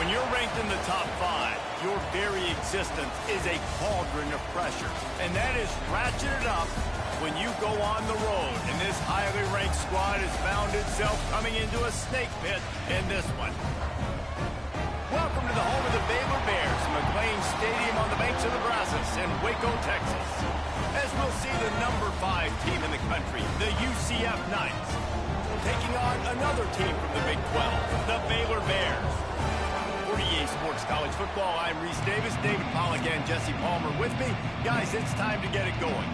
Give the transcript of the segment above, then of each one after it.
When you're ranked in the top 5, your very existence is a cauldron of pressure. And that is ratcheted up when you go on the road. And this highly ranked squad has found itself coming into a snake pit in this one. Welcome to the home of the Baylor Bears, McLean Stadium on the banks of the Brazos in Waco, Texas. As we'll see the number 5 team in the country, the UCF Knights, taking on another team from the Big 12, the Baylor Bears. For EA Sports College Football, I'm Reese Davis, David Pollack and Jesse Palmer with me. Guys, it's time to get it going.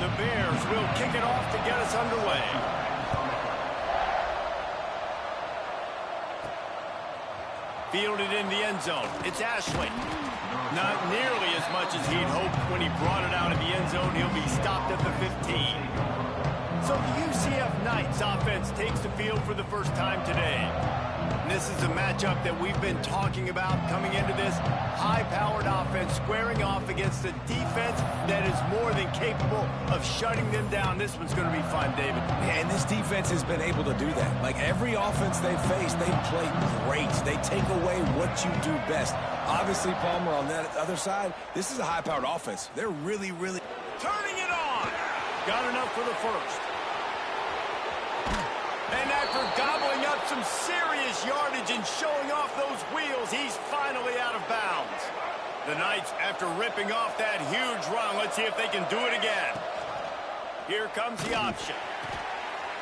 The Bears will kick it off to get us underway. Fielded in the end zone. It's Ashley. Not nearly as much as he'd hoped when he brought it out of the end zone. He'll be stopped at the 15. So the UCF Knights offense takes the field for the first time today. And this is a matchup that we've been talking about coming into this high-powered offense, squaring off against a defense that is more than capable of shutting them down. This one's going to be fun, David. And this defense has been able to do that. Like every offense they've faced, they play great. They take away what you do best. Obviously, Palmer, on that other side, this is a high-powered offense. They're really turning it on. Got enough for the first. And after gobbling up some serious yardage and showing off those wheels, he's finally out of bounds. The Knights, after ripping off that huge run, let's see if they can do it again. Here comes the option.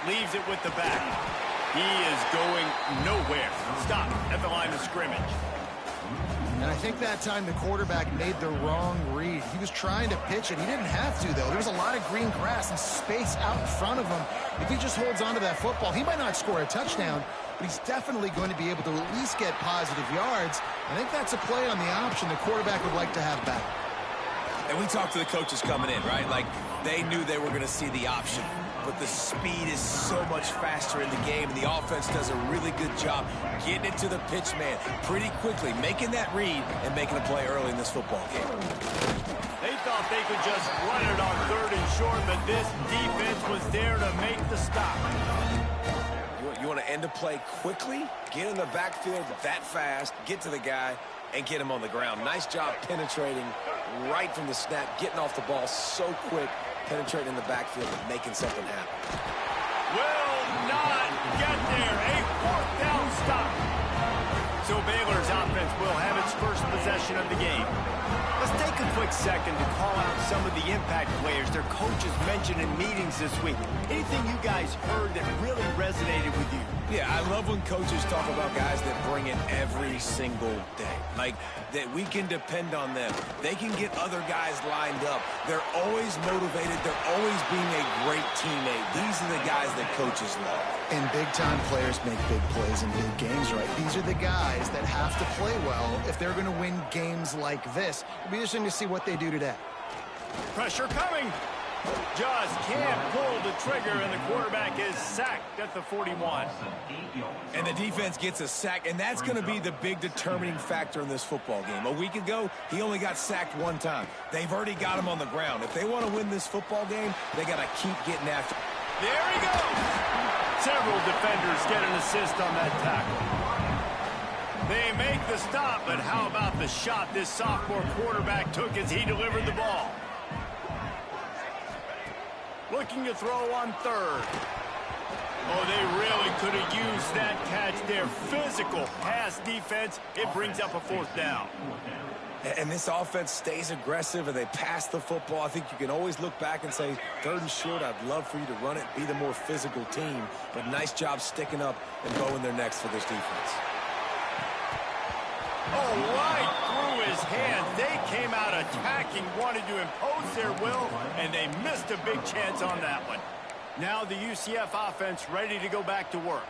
Leaves it with the back. He is going nowhere. Stop at the line of scrimmage. And I think that time the quarterback made the wrong read. He was trying to pitch it. He didn't have to, though. There was a lot of green grass and space out in front of him. If he just holds on to that football, he might not score a touchdown, but he's definitely going to be able to at least get positive yards. I think that's a play on the option the quarterback would like to have back. And we talked to the coaches coming in, right? Like, they knew they were going to see the option. But the speed is so much faster in the game, and the offense does a really good job getting it to the pitch man pretty quickly, making that read and making a play early in this football game. They thought they could just run it on 3rd and short, but this defense was there to make the stop. You want to end a play quickly, get in the backfield that fast, get to the guy, and get him on the ground. Nice job penetrating right from the snap, getting off the ball so quick, penetrating in the backfield and making something happen. Will not get there. A 4th down stop. So Baylor's offense will have its first possession of the game. Let's take a quick second to call out some of the impact players their coaches mentioned in meetings this week. Anything you guys heard that really resonated with you? Yeah, I love when coaches talk about guys that bring it every single day. Like, that we can depend on them. They can get other guys lined up. They're always motivated. They're always being a great teammate. These are the guys that coaches love. And big-time players make big plays in big games, right? These are the guys that have to play well if they're going to win games like this. It'll be interesting to see what they do today. Pressure coming. Just can't pull the trigger, and the quarterback is sacked at the 41. And the defense gets a sack, and that's going to be the big determining factor in this football game. A week ago, he only got sacked 1 time. They've already got him on the ground. If they want to win this football game, they got to keep getting after him. There he goes. Several defenders get an assist on that tackle. They make the stop, but how about the shot this sophomore quarterback took as he delivered the ball? Looking to throw on 3rd. Oh, they really could have used that catch there. Physical pass defense. It brings up a 4th down. And this offense stays aggressive, and they pass the football. I think you can always look back and say, 3rd and short, I'd love for you to run it, be the more physical team. But nice job sticking up and going their necks for this defense. Oh, right through his hands. They came out attacking, wanted to impose their will, and they missed a big chance on that one. Now the UCF offense ready to go back to work.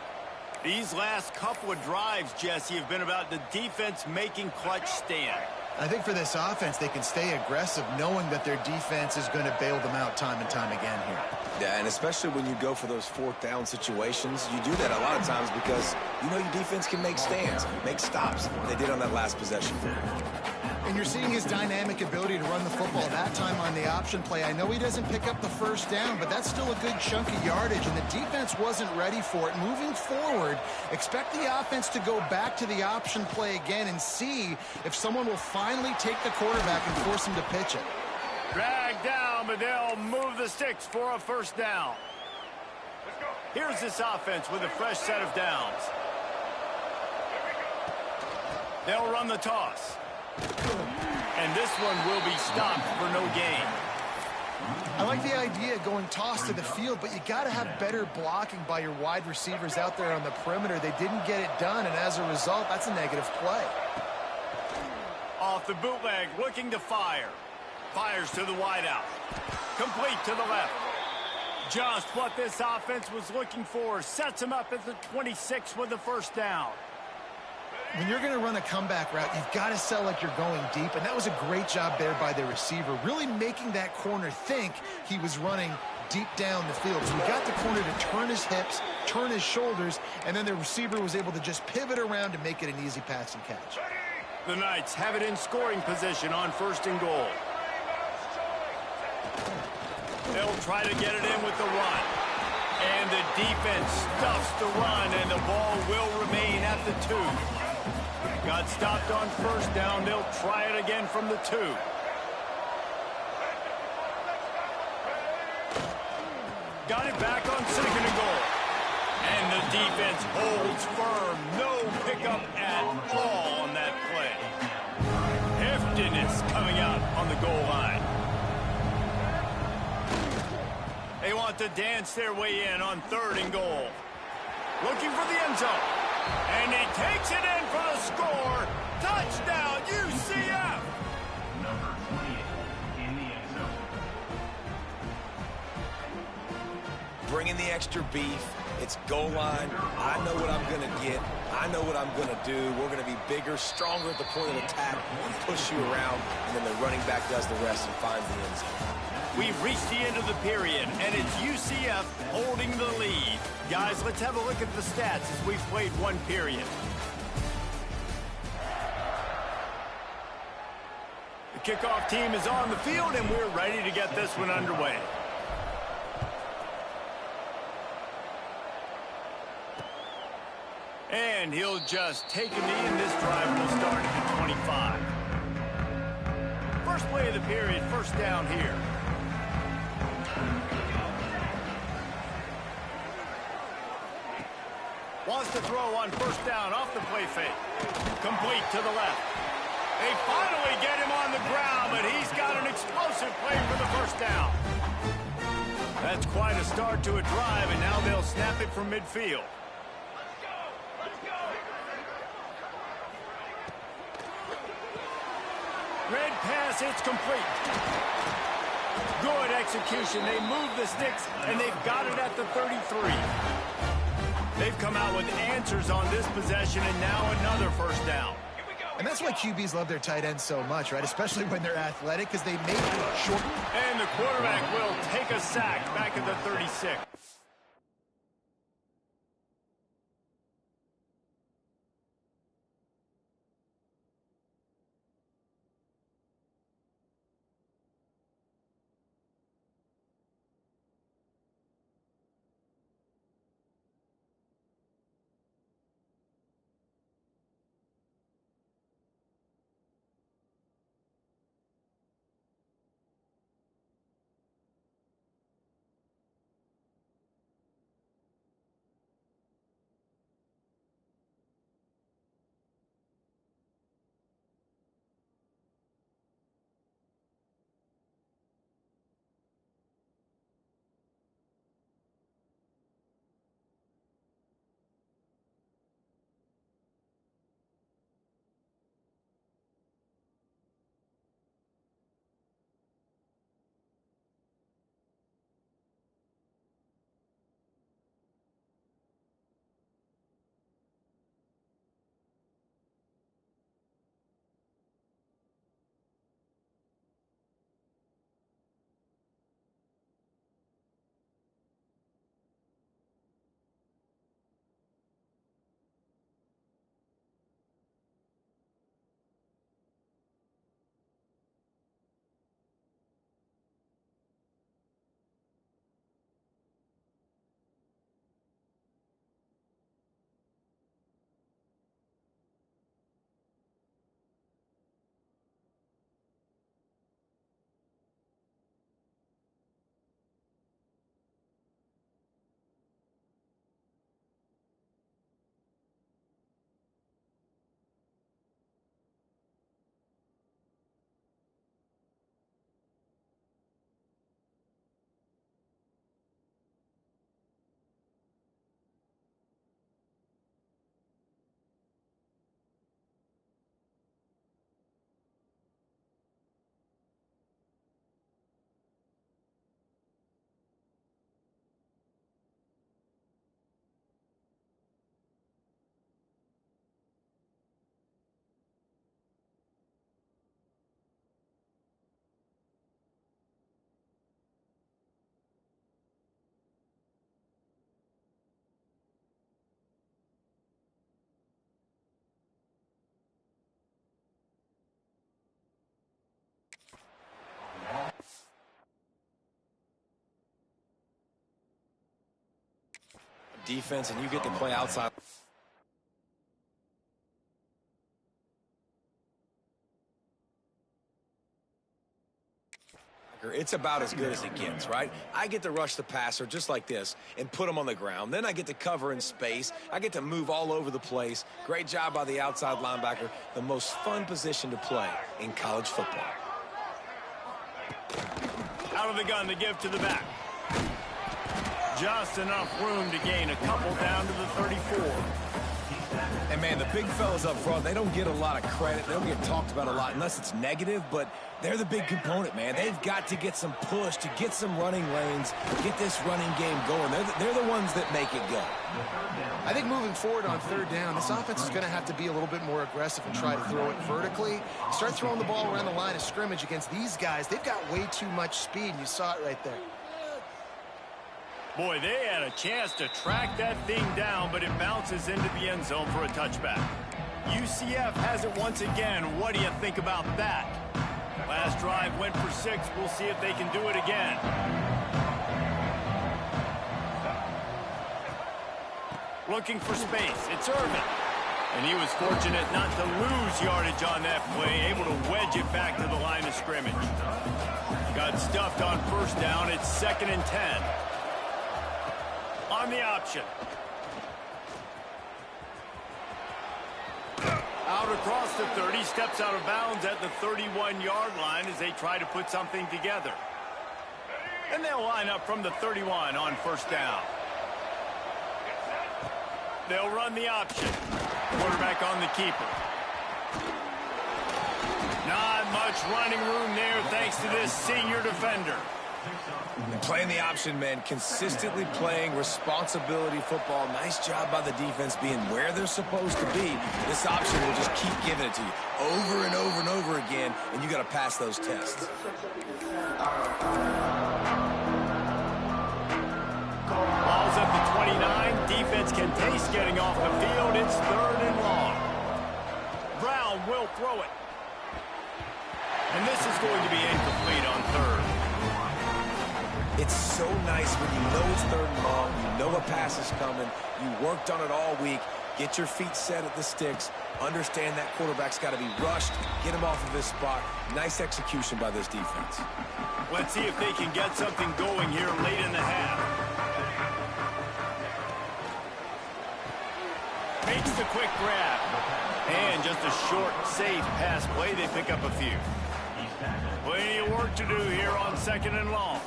These last couple of drives, Jesse, have been about the defense making clutch stand. I think for this offense, they can stay aggressive knowing that their defense is going to bail them out time and time again here. Yeah, and especially when you go for those 4th down situations, you do that a lot of times because you know your defense can make stands, make stops. They did on that last possession. And you're seeing his dynamic ability to run the football that time on the option play. I know he doesn't pick up the first down, but that's still a good chunk of yardage, and the defense wasn't ready for it. Moving forward, expect the offense to go back to the option play again and see if someone will finally take the quarterback and force him to pitch it. Drag down, but they'll move the sticks for a first down. Here's this offense with a fresh set of downs. They'll run the toss. And this one will be stopped for no gain. I like the idea of going toss to the field, but you got to have better blocking by your wide receivers out there on the perimeter. They didn't get it done, and as a result, that's a negative play. Off the bootleg, looking to fire. Fires to the wideout. Complete to the left. Just what this offense was looking for. Sets him up at the 26 with the first down. When you're going to run a comeback route, you've got to sell like you're going deep, and that was a great job there by the receiver, really making that corner think he was running deep down the field. So we got the corner to turn his hips, turn his shoulders, and then the receiver was able to just pivot around to make it an easy pass and catch. The Knights have it in scoring position on first and goal. They'll try to get it in with the run. And the defense stuffs the run, and the ball will remain at the 2. Got stopped on first down. They'll try it again from the 2. Got it back on second and goal. And the defense holds firm. No pickup at all on that play. Heftiness coming out on the goal line. They want to dance their way in on third and goal. Looking for the end zone. And he takes it in for the score. Touchdown, UCF! Number 28 in the end zone. Bringing the extra beef. It's goal line. I know what I'm going to get. I know what I'm going to do. We're going to be bigger, stronger at the point of attack and push you around. And then the running back does the rest and finds the end zone. We've reached the end of the period, and it's UCF holding the lead. Guys, let's have a look at the stats as we've played one period. The kickoff team is on the field, and we're ready to get this one underway. And he'll just take a knee, and this drive will start at the 25. First play of the period, first down here. Wants to throw on first down off the play fake. Complete to the left. They finally get him on the ground, but he's got an explosive play for the first down. That's quite a start to a drive, and now they'll snap it from midfield. Red pass, it's complete. Good execution. They move the sticks, and they've got it at the 33. They've come out with answers on this possession, and now another first down. And that's why QBs love their tight ends so much, right? Especially when they're athletic, because they make it short. And the quarterback will take a sack back at the 36. defense and you get to play outside. It's about as good as it gets, right? I get to rush the passer just like this and put him on the ground. Then I get to cover in space. I get to move all over the place. Great job by the outside linebacker. The most fun position to play in college football. Out of the gun to give to the back. Just enough room to gain a couple down to the 34. And, man, the big fellas up front, they don't get a lot of credit. They don't get talked about a lot unless it's negative, but they're the big component, man. They've got to get some push, to get some running lanes, get this running game going. They're the ones that make it go. I think moving forward on third down, this offense is going to have to be a little bit more aggressive and try to throw it vertically. Start throwing the ball around the line of scrimmage against these guys. They've got way too much speed, and you saw it right there. Boy, they had a chance to track that thing down, but it bounces into the end zone for a touchback. UCF has it once again. What do you think about that? Last drive went for 6. We'll see if they can do it again. Looking for space. It's Irvin. And he was fortunate not to lose yardage on that play, able to wedge it back to the line of scrimmage. Got stuffed on first down. It's 2nd and 10. On the option. Out across the 30, steps out of bounds at the 31-yard line as they try to put something together. And they'll line up from the 31 on first down. They'll run the option. Quarterback on the keeper. Not much running room there thanks to this senior defender. Playing the option, man, consistently playing responsibility football. Nice job by the defense being where they're supposed to be. This option will just keep giving it to you over and over and over again, and you got to pass those tests. Ball's at the 29. Defense can taste getting off the field. It's 3rd and long. Brown will throw it. And this is going to be incomplete on 3rd. It's so nice when you know it's 3rd and long, you know a pass is coming, you worked on it all week, get your feet set at the sticks, understand that quarterback's got to be rushed, get him off of his spot. Nice execution by this defense. Let's see if they can get something going here late in the half. Makes the quick grab. And just a short, safe pass play. They pick up a few. Plenty of work to do here on 2nd and long.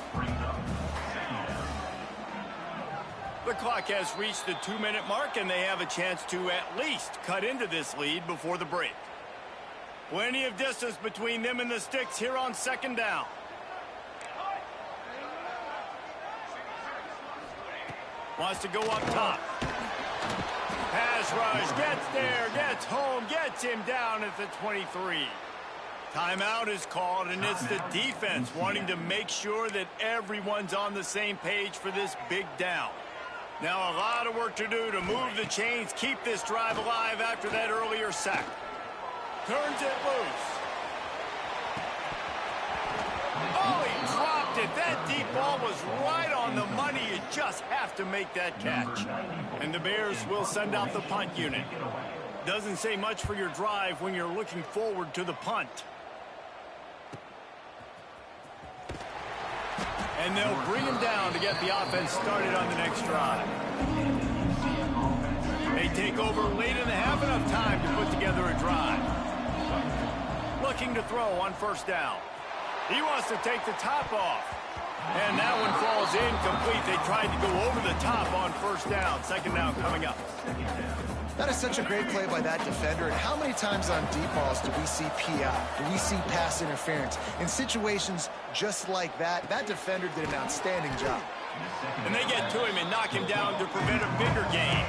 The clock has reached the 2-minute mark, and they have a chance to at least cut into this lead before the break. Plenty of distance between them and the sticks here on 2nd down. Wants to go up top. Pass rush, gets there, gets home, gets him down at the 23. Timeout is called, and it's the defense wanting to make sure that everyone's on the same page for this big down. Now a lot of work to do to move the chains, keep this drive alive after that earlier sack. Turns it loose. Oh, he dropped it. That deep ball was right on the money. You just have to make that catch. And the Bears will send out the punt unit. Doesn't say much for your drive when you're looking forward to the punt. And they'll bring him down to get the offense started on the next drive. They take over late in the half, enough time to put together a drive. Looking to throw on first down. He wants to take the top off. And that one falls incomplete. They tried to go over the top on first down. 2nd down coming up. That is such a great play by that defender. And how many times on deep balls do we see PI? Do we see pass interference? In situations just like that, that defender did an outstanding job. And they get to him and knock him down to prevent a bigger gain.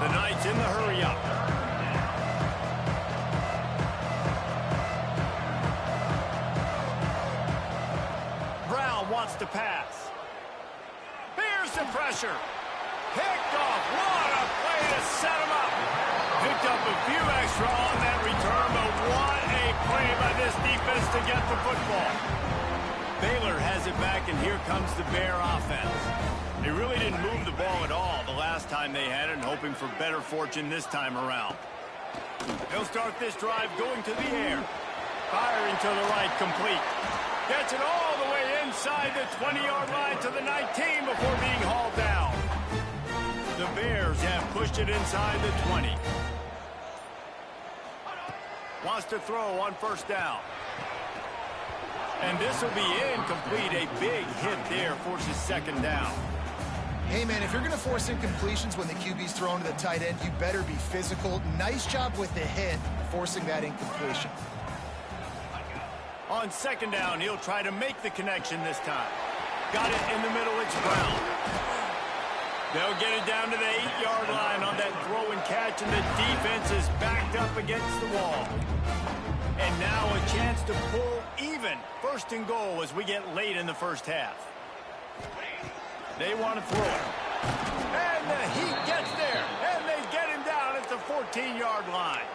The Knights in the hurry up. Brown wants to pass. Here's the pressure. Picked off. What a play to set him up. Picked up a few extra on that return, but what a play by this defense to get the football. Baylor has it back, and here comes the Bear offense. They really didn't move the ball at all the last time they had it, and hoping for better fortune this time around. They'll start this drive going to the air. Firing to the right, complete. Gets it all the way inside the 20-yard line to the 19 before being hauled down. The Bears have pushed it inside the 20. Wants to throw on first down. And this will be incomplete. A big hit there forces second down. Hey, man, if you're going to force incompletions when the QB's thrown to the tight end, you better be physical. Nice job with the hit, forcing that incompletion. On second down, he'll try to make the connection this time. Got it in the middle. It's Brown. They'll get it down to the 8-yard line on that throw and catch, and the defense is backed up against the wall. And now a chance to pull even. First and goal as we get late in the first half. They want to throw it. And the Heat gets there. And they get him down at the 14-yard line.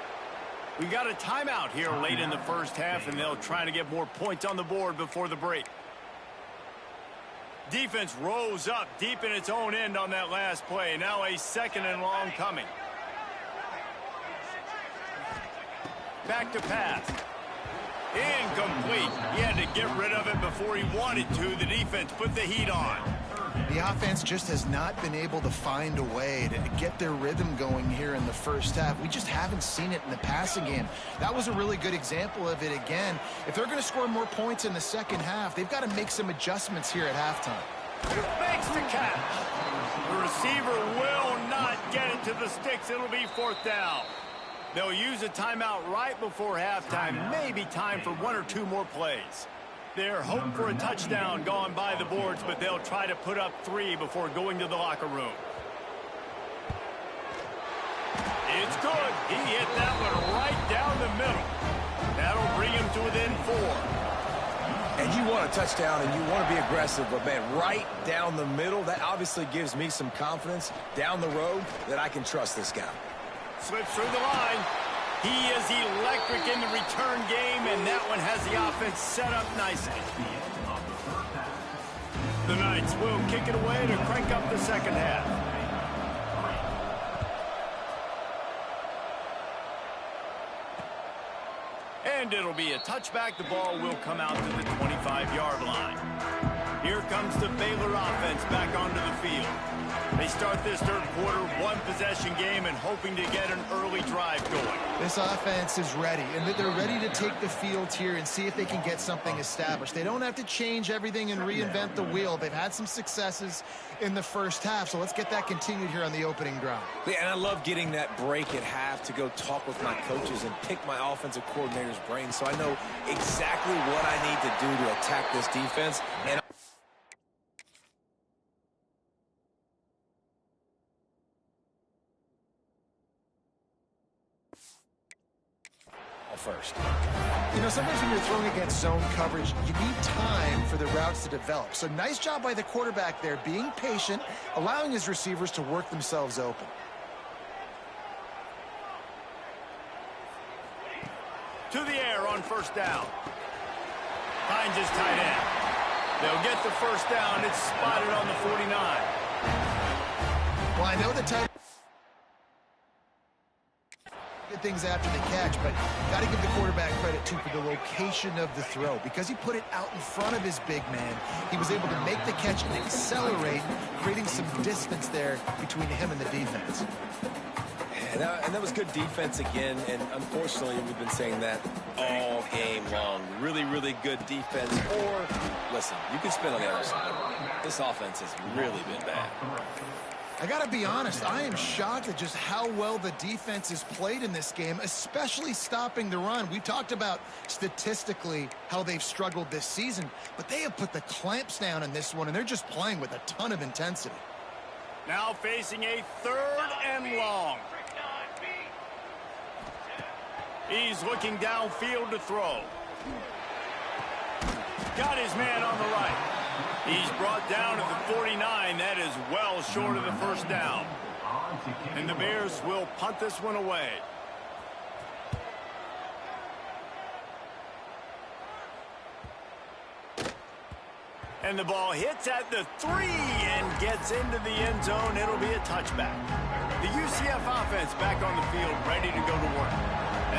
We got a timeout here late in the first half, and they'll try to get more points on the board before the break. Defense rose up deep in its own end on that last play. Now a second and long coming. Back to pass. Incomplete. He had to get rid of it before he wanted to. The defense put the heat on. The offense just has not been able to find a way to get their rhythm going here in the first half. We just haven't seen it in the passing game. That was a really good example of it again. If they're going to score more points in the second half, they've got to make some adjustments here at halftime. Makes the catch. The receiver will not get it to the sticks. It'll be fourth down. They'll use a timeout right before halftime. Maybe time for one or two more plays. They're hoping for a touchdown gone by the boards, but they'll try to put up 3 before going to the locker room. It's good. He hit that one right down the middle. That'll bring him to within 4. And you want a touchdown and you want to be aggressive, but, man, right down the middle, that obviously gives me some confidence down the road that I can trust this guy. Slips through the line. He is electric in the return game, and that one has the offense set up nicely. The Knights will kick it away to crank up the second half. And it'll be a touchback. The ball will come out to the 25-yard line. Here comes the Baylor offense back onto the field. They start this third quarter, one-possession game, and hoping to get an early drive going. This offense is ready, and they're ready to take the field here and see if they can get something established. They don't have to change everything and reinvent the wheel. They've had some successes in the first half, so let's get that continued here on the opening drive. Yeah, and I love getting that break at half to go talk with my coaches and pick my offensive coordinator's brain so I know exactly what I need to do to attack this defense. And first. You know, sometimes when you're throwing against zone coverage, you need time for the routes to develop. So nice job by the quarterback there, being patient, allowing his receivers to work themselves open. To the air on first down. Finds his tight end. They'll get the first down. It's spotted on the 49. Well, I know the tight things after the catch, but got to give the quarterback credit too for the location of the throw. Because he put it out in front of his big man, he was able to make the catch and accelerate, creating some distance there between him and the defense. And that was good defense again, and unfortunately we've been saying that all game long. Really, really good defense. Or, listen, you can spin on the other side. This offense has really been bad. I got to be honest, I am shocked at just how well the defense has played in this game, especially stopping the run. We talked about statistically how they've struggled this season, but they have put the clamps down in this one, and they're just playing with a ton of intensity. Now facing a third and long. He's looking downfield to throw. Got his man on the right. He's brought down at the 49. That is well short of the first down. And the Bears will punt this one away. And the ball hits at the 3 and gets into the end zone. It'll be a touchback. The UCF offense back on the field, ready to go to work.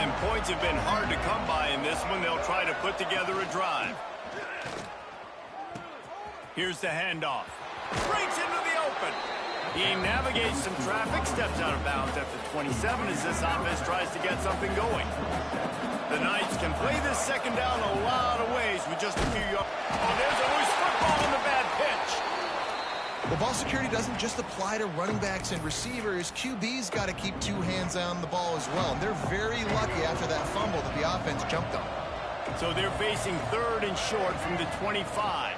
And points have been hard to come by in this one. They'll try to put together a drive. Here's the handoff. Breaks into the open. He navigates some traffic, steps out of bounds at the 27 as this offense tries to get something going. The Knights can play this second down a lot of ways with just a few yards. Oh, there's a loose football on the bad pitch. Well, ball security doesn't just apply to running backs and receivers. QB's got to keep two hands on the ball as well. And they're very lucky after that fumble that the offense jumped on. So they're facing 3rd and short from the 25.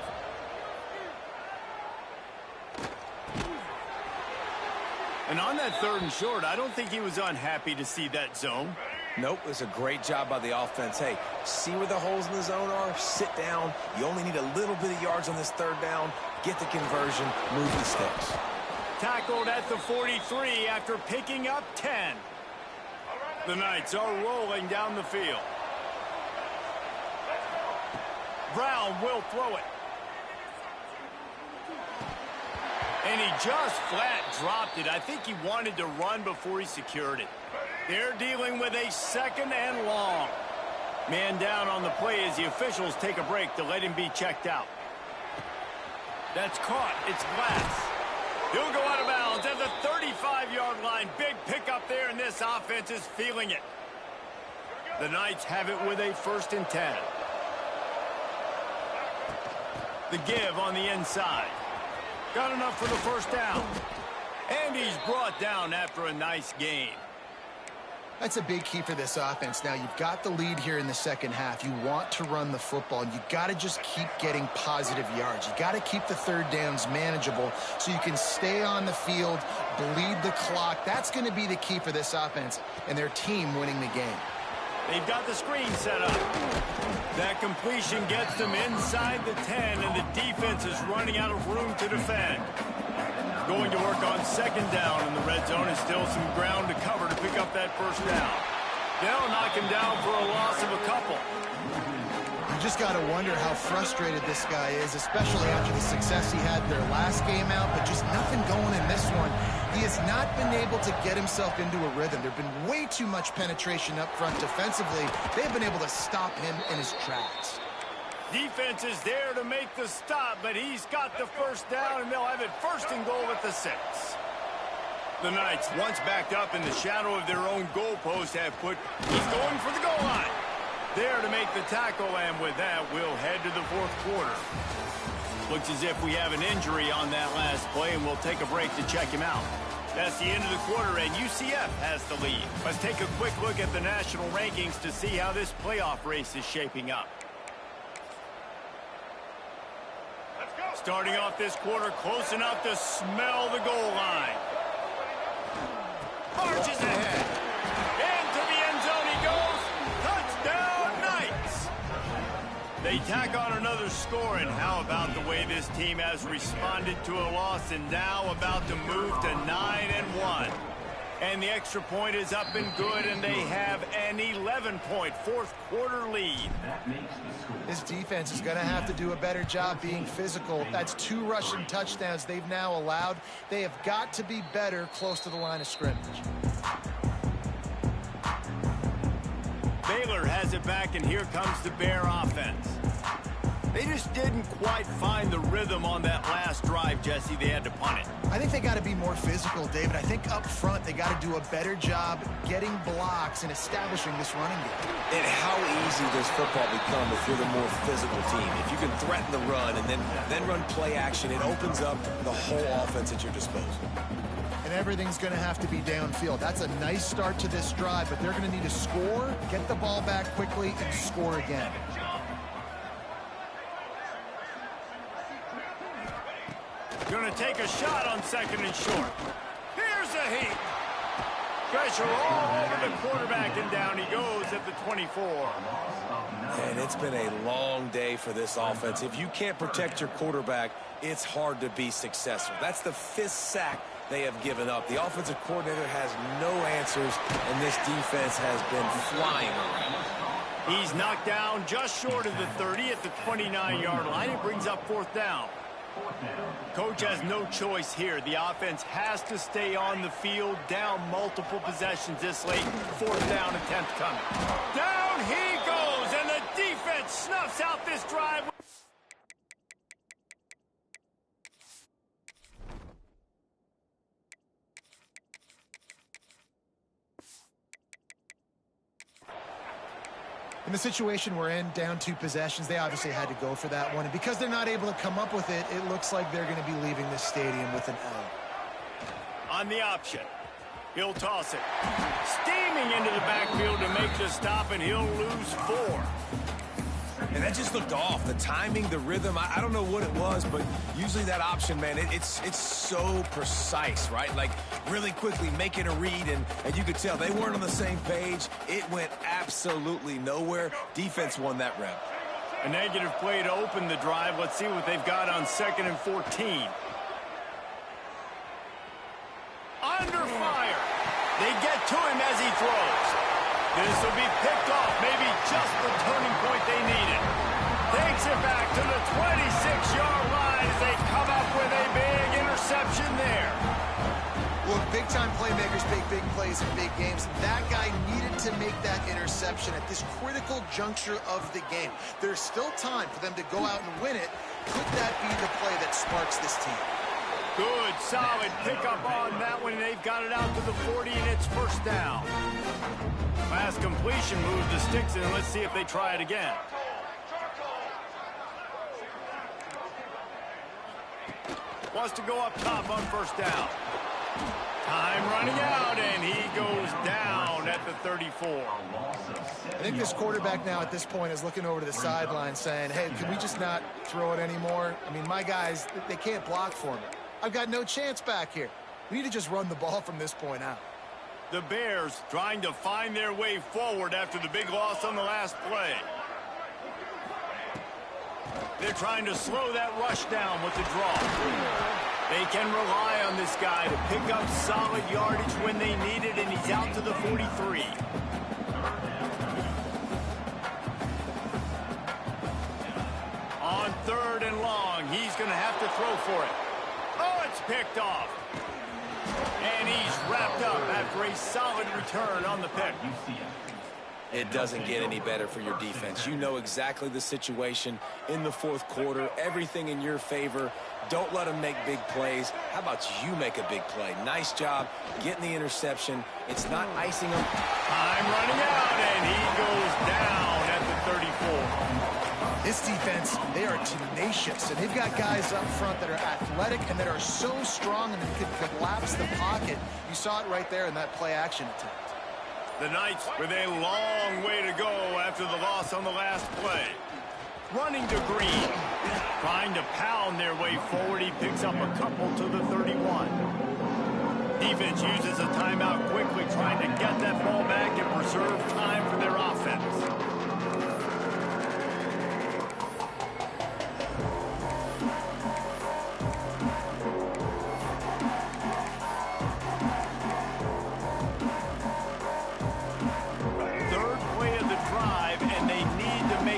And on that 3rd and short, I don't think he was unhappy to see that zone. Nope, it was a great job by the offense. Hey, see where the holes in the zone are? Sit down. You only need a little bit of yards on this 3rd down. Get the conversion, move the sticks. Tackled at the 43 after picking up 10. The Knights are rolling down the field. Brown will throw it. And he just flat dropped it. I think he wanted to run before he secured it. They're dealing with a 2nd and long. Man down on the play as the officials take a break to let him be checked out. That's caught. It's Glass. He'll go out of bounds at the 35-yard line. Big pickup there, and this offense is feeling it. The Knights have it with a 1st and 10. The give on the inside. Got enough for the 1st down. And he's brought down after a nice gain. That's a big key for this offense. Now, you've got the lead here in the second half. You want to run the football, and you got to just keep getting positive yards. You got to keep the 3rd downs manageable so you can stay on the field, bleed the clock. That's going to be the key for this offense and their team winning the game. They've got the screen set up. That completion gets them inside the 10, and the defense is running out of room to defend. Going to work on 2nd down in the red zone, and still some ground to cover to pick up that 1st down. They'll knock him down for a loss of a couple. You just got to wonder how frustrated this guy is, especially after the success he had their last game out, but just nothing going in this one. He has not been able to get himself into a rhythm. There's been way too much penetration up front defensively. They've been able to stop him in his tracks. Defense is there to make the stop, but he's got the 1st down, and they'll have it 1st and goal at the 6. The Knights, once backed up in the shadow of their own goalpost, have put, he's going for the goal line. There to make the tackle, and with that, we'll head to the 4th quarter. Looks as if we have an injury on that last play, and we'll take a break to check him out. That's the end of the quarter, and UCF has the lead. Let's take a quick look at the national rankings to see how this playoff race is shaping up. Starting off this quarter close enough to smell the goal line. Marches ahead. Into the end zone he goes. Touchdown, Knights. They tack on another score, and how about the way this team has responded to a loss and now about to move to 9-1. And the extra point is up and good, and they have an 11-point 4th quarter lead. This defense is going to have to do a better job being physical. That's 2 rushing touchdowns they've now allowed. They have got to be better close to the line of scrimmage. Baylor has it back, and here comes the Bear offense. They just didn't quite find the rhythm on that last drive, Jesse. They had to punt it. I think they got to be more physical, David. I think up front they got to do a better job getting blocks and establishing this running game. And how easy does football become if you're the more physical team? If you can threaten the run and then run play action, it opens up the whole offense at your disposal. And everything's going to have to be downfield. That's a nice start to this drive, but they're going to need to score, get the ball back quickly, and score again. Going to take a shot on 2nd and short. Here's a heat. Pressure all over the quarterback, and down he goes at the 24. And it's been a long day for this offense. If you can't protect your quarterback, it's hard to be successful. That's the 5th sack they have given up. The offensive coordinator has no answers, and this defense has been flying around. He's knocked down just short of the 30 at the 29-yard line. It brings up 4th down. Coach has no choice here. The offense has to stay on the field, down multiple possessions this late. 4th down attempt coming. Down he goes, and the defense snuffs out this drive. In the situation we're in, down 2 possessions, they obviously had to go for that one. And because they're not able to come up with it, it looks like they're going to be leaving this stadium with an L. On the option, he'll toss it. Steaming into the backfield to make the stop, and he'll lose 4. And that just looked off. The timing, the rhythm, I don't know what it was, but usually that option, man, it's so precise, right? Like, really quickly making a read, and you could tell they weren't on the same page. It went absolutely nowhere. Defense won that rep. A negative play to open the drive. Let's see what they've got on 2nd and 14. Under fire. They get to him as he throws. This will be picked off, maybe just the turning point they needed. Takes it back to the 26-yard line as they come up with a big interception there. Look, big-time playmakers make big plays in big games. That guy needed to make that interception at this critical juncture of the game. There's still time for them to go out and win it. Could that be the play that sparks this team? Good, solid pickup on that one. They've got it out to the 40, and it's 1st down. Pass completion moves the sticks in. Let's see if they try it again. Wants to go up top on 1st down. Time running out, and he goes down at the 34. I think this quarterback now at this point is looking over to the sideline saying, hey, can we just not throw it anymore? I mean, my guys, they can't block for me. I've got no chance back here. We need to just run the ball from this point out. The Bears trying to find their way forward after the big loss on the last play. They're trying to slow that rush down with the draw. They can rely on this guy to pick up solid yardage when they need it, and he's out to the 43. On 3rd and long, he's going to have to throw for it. Oh, it's picked off. And he's wrapped up after a solid return on the pick. It doesn't get any better for your defense. You know exactly the situation in the 4th quarter. Everything in your favor. Don't let them make big plays. How about you make a big play? Nice job getting the interception. It's not icing them. Time running out, and he goes down at the 34. This defense, they are tenacious, and they've got guys up front that are athletic and that are so strong and that can collapse the pocket. You saw it right there in that play-action attempt. The Knights with a long way to go after the loss on the last play. Running to Green. Trying to pound their way forward. He picks up a couple to the 31. Defense uses a timeout quickly, trying to get that ball back and preserve time for their offense.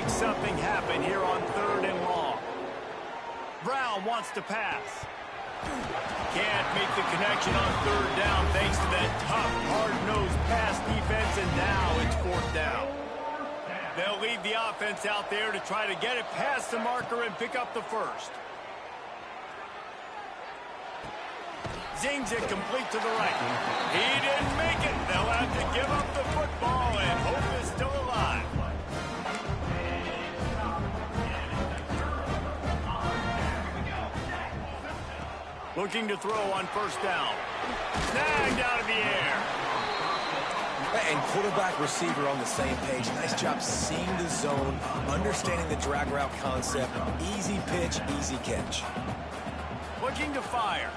Something happen here on 3rd and long. Brown wants to pass. Can't make the connection on 3rd down thanks to that tough, hard-nosed pass defense, and now it's 4th down. They'll leave the offense out there to try to get it past the marker and pick up the 1st. Zings it complete to the right. He didn't make it. They'll have to give up the football, and hope is still alive. Looking to throw on 1st down. Snagged out of the air. And quarterback, receiver on the same page. Nice job seeing the zone, understanding the drag route concept. Easy pitch, easy catch. Looking to fire.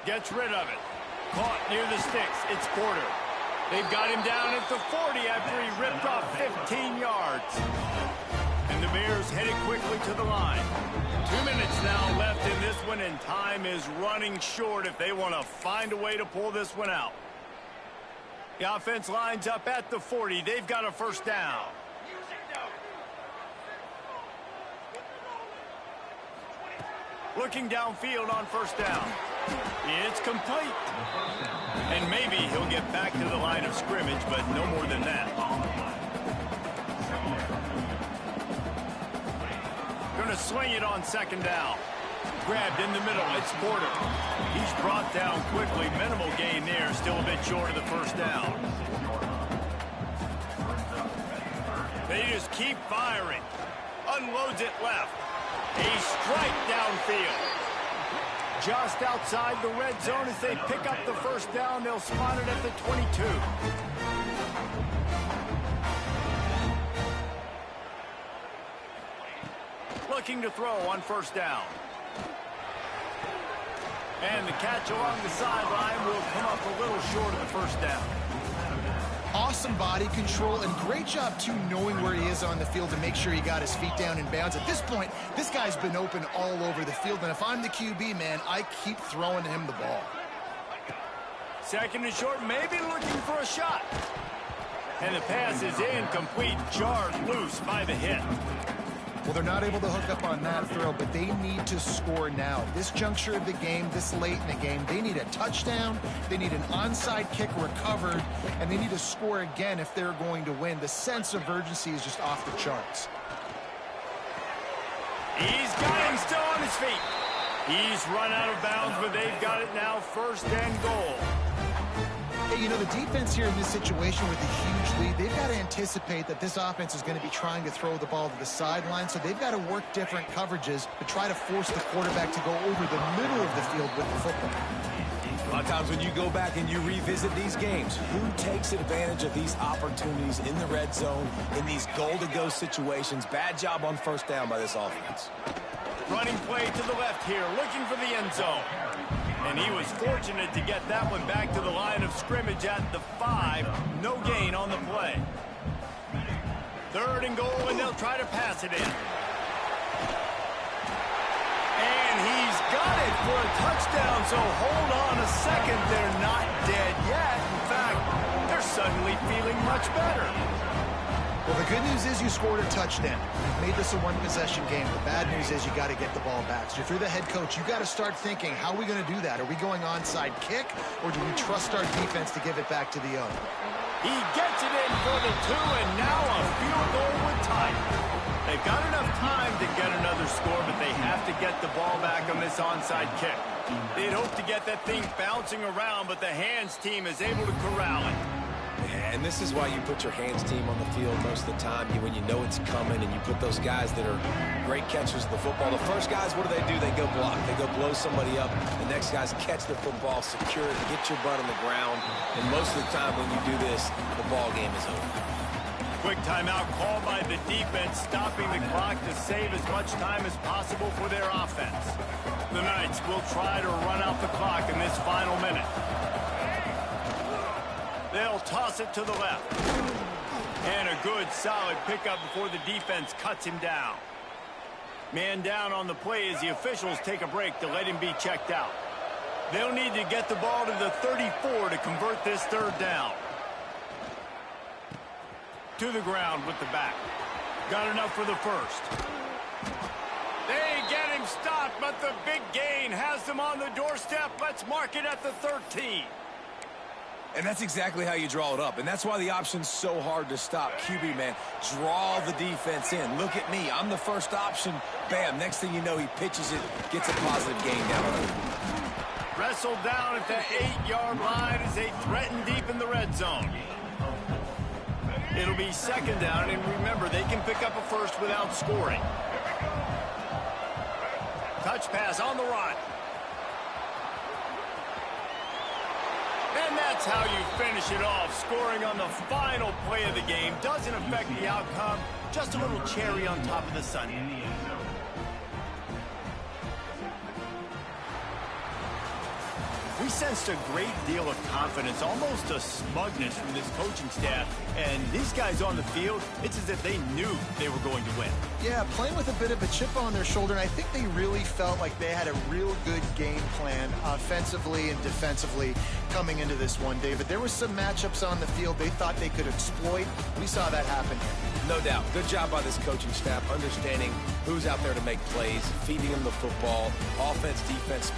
Gets rid of it. Caught near the sticks. It's Porter. They've got him down at the 40 after he ripped off 15 yards. And the Bears headed quickly to the line. 2 minutes now left in this one, and time is running short if they want to find a way to pull this one out. The offense lines up at the 40. They've got a first down. Looking downfield on first down. It's complete. And maybe he'll get back to the line of scrimmage, but no more than that. Going to swing it on second down. Grabbed in the middle. It's Porter. He's brought down quickly. Minimal gain there. Still a bit short of the first down. They just keep firing. Unloads it left. A strike downfield. Just outside the red zone as they pick up the first down. They'll spot it at the 22. Looking to throw on first down. And the catch along the sideline will come up a little short of the first down. Awesome body control and great job, too, knowing where he is on the field to make sure he got his feet down in bounds. At this point, this guy's been open all over the field, and if I'm the QB, man, I keep throwing him the ball. Second and short, maybe looking for a shot. And the pass is incomplete, jarred loose by the hit. Well, they're not able to hook up on that throw, but they need to score now. This juncture of the game, this late in the game, they need a touchdown, they need an onside kick recovered, and they need to score again if they're going to win. The sense of urgency is just off the charts. He's got him still on his feet. He's run out of bounds, but they've got it now, first and goal. Hey, you know, the defense here in this situation with the huge lead, they've got to anticipate that this offense is going to be trying to throw the ball to the sideline, so they've got to work different coverages to try to force the quarterback to go over the middle of the field with the football. A lot of times when you go back and you revisit these games, who takes advantage of these opportunities in the red zone, in these goal-to-go situations? Bad job on first down by this offense. Running play to the left here, looking for the end zone. And he was fortunate to get that one back to the line of scrimmage at the 5. No gain on the play. Third and goal, and they'll try to pass it in. And he's got it for a touchdown, so hold on a second. They're not dead yet. In fact, they're suddenly feeling much better. Well, the good news is you scored a touchdown. You've made this a one-possession game. The bad news is you got to get the ball back. So if you're the head coach, you got to start thinking, how are we going to do that? Are we going onside kick, or do we trust our defense to give it back to the owner? He gets it in for the 2, and now a field goal would tie it. They've got enough time to get another score, but they have to get the ball back on this onside kick. They'd hope to get that thing bouncing around, but the hands team is able to corral it. And this is why you put your hands team on the field most of the time, when you know it's coming, and you put those guys that are great catchers of the football. The first guys, what do? They go block. They go blow somebody up. The next guys catch the football, secure it, get your butt on the ground. And most of the time when you do this, the ball game is over. Quick timeout called by the defense, stopping the clock to save as much time as possible for their offense. The Knights will try to run out the clock in this final minute. They'll toss it to the left. And a good, solid pickup before the defense cuts him down. Man down on the play as the officials take a break to let him be checked out. They'll need to get the ball to the 34 to convert this third down. To the ground with the back. Got enough for the first. They get him stopped, but the big gain has them on the doorstep. Let's mark it at the 13. And that's exactly how you draw it up. And that's why the option's so hard to stop. QB, man, draw the defense in. Look at me. I'm the first option. Bam. Next thing you know, he pitches it, gets a positive gain down. Wrestled down at the 8-yard line as they threaten deep in the red zone. It'll be second down, and remember, they can pick up a first without scoring. Touch pass on the run. And that's how you finish it off. Scoring on the final play of the game doesn't affect the outcome. Just a little cherry on top of the sundae. We we sensed a great deal of confidence, almost a smugness from this coaching staff. And these guys on the field, it's as if they knew they were going to win. Yeah, playing with a bit of a chip on their shoulder, and I think they really felt like they had a real good game plan offensively and defensively coming into this one, David. There were some matchups on the field they thought they could exploit. We saw that happen here. No doubt. Good job by this coaching staff, understanding who's out there to make plays, feeding them the football, offense, defense,